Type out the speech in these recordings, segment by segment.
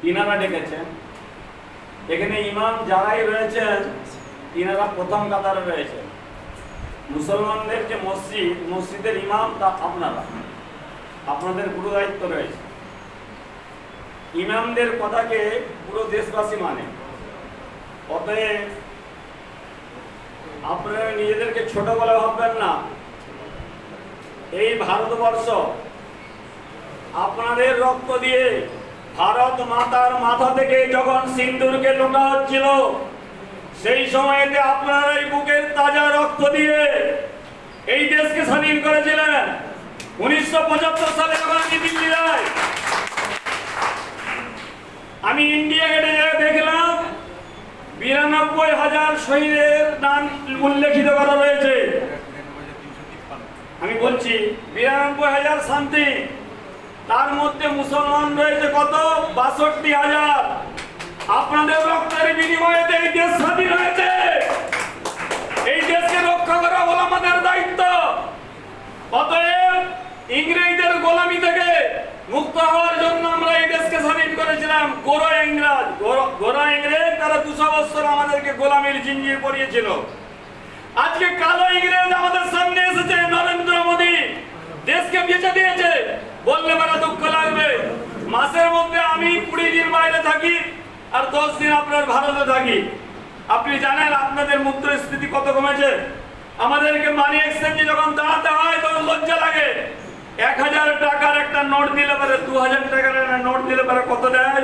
ইনারা ডেকেছেন। এখানে ইমাম যারাই রয়েছেন ইনারা প্রথম কাতারে রয়েছেন। মুসলমানদের যে মসজিদের ইমাম তা আপনারা, আপনাদের পুরো দায়িত্ব রয়েছে। ইমামদের কথাকে পুরো দেশবাসী মানে। অতএব আপনারা নিজেদেরকে ছোট বলে ভাববেন না। এই ভারতবর্ষ আপনাদের রক্ত দিয়ে ভারত মাতার মাথা থেকে যখন সিন্দুরকে লোটা হচ্ছিল, সেই সময়তে আপনারা এই বুকের তাজা রক্ত দিয়ে এই দেশকে স্বাধীন করেছিলেন। 1975 সালে যখন আমি দিল্লি যাই, আমি ইন্ডিয়া গেটে দেখলাম 92,000 শহীদের নাম উল্লেখিত করা রয়েছে। আমি বলছি 92,000 শান্তি, তার মধ্যে মুসলমান রয়েছে কত? 62,000। আপনাদের রক্তের বিনিময়ে এই দেশ স্বাধীন হয়েছে। এই দেশকে রক্ষা করা হলো আমাদের দায়িত্ব। অতএব ইংরেজদের গোলামি থেকে মুক্ত হওয়ার জন্য আমরা এই দেশকে স্বাধীন করেছিলাম। গোরা ইংরেজ তারা 200 বছর আমাদেরকে গোলামির জিঞ্জির পরিয়েছিল। আজকে কালো ইংরেজ আমাদের সামনে এসেছে, নরেন্দ্র মোদী দেশকে বেঁচে দিয়েছে। বললে বড় দুঃখ লাগবে, মাসের মধ্যে আমি 20 দিন বাইরে থাকি আর 10 দিন আপনার ভারতে থাকি। আপনি জানেন আপনাদের মুদ্রাস্ফীতি কত কমেছে? আমাদেরকে মানি এক্সচেঞ্জে যখন দাঁড়াতে হয় তখন লজ্জা লাগে। 1000 টাকার একটা নোট দিলে পরে 2000 টাকার একটা নোট দিলে পরে কত দেয়?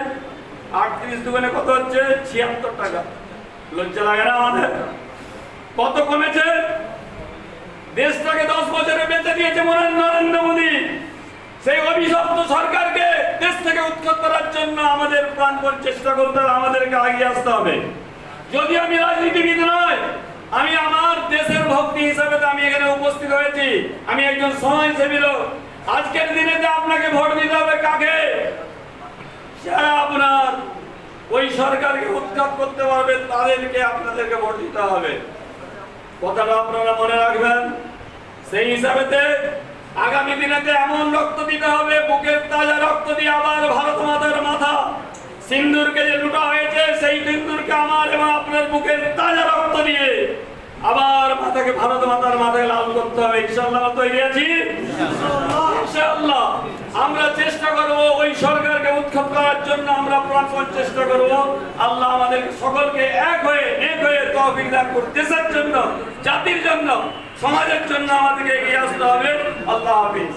38 দুগুণে কত হচ্ছে? 76 টাকা। লজ্জা লাগে না আমাদের? কত কমেছে? দেশটাকে 10 বছরে বেঁচে দিয়েছে নরেন্দ্র মোদী। সেই অভিশপ্ত সরকারকে দেশ থেকে উৎখাত করার জন্য আমাদের প্রাণপণ চেষ্টা করতে হবে, আমাদেরকে এগিয়ে আসতে হবে। যদি আমি রাজনীতিবিদ নয়, আমি আমার দেশের ভক্তি হিসাবে আমি এখানে উপস্থিত হয়েছি। আমি একজন সমাজসেবী লোক। আজকের দিনে আপনাকে ভোট দিতে হবে কাকে? যারা আপনার ওই সরকারকে উৎখাত করতে পারবে তাদেরকে আপনাদেরকে ভোট দিতে হবে। কথাটা আপনারা মনে রাখবেন। সেই হিসাবেতে আগামী দিনেতে এমন রক্ত দিতে হবে, বুকের তাজা রক্ত দিয়ে আবার ভারত মাতার মাথা সিন্দুরকে যে লুটা হয়েছে, সেই সিন্দুরকে আমার এবং আপনার বুকের তাজা রক্ত দিয়ে আবার মাথাকে ভারত মাতার মাথায় লাল করতে হবে। ইনশাআল্লাহ তৈরি আছি? ইনশাআল্লাহ আমরা চেষ্টা করব ওই সরকারকে উৎখাত করার জন্য। আমরা প্রাণপণ চেষ্টা করব। আল্লাহ আমাদের সকলকে এক হয়ে নেক হয়ে তৌফিক দান করুন। দেশের জন্য, জাতির জন্য, সমাজের জন্য আমাদেরকে এগিয়ে আসতে হবে। আল্লাহ হাফেজ।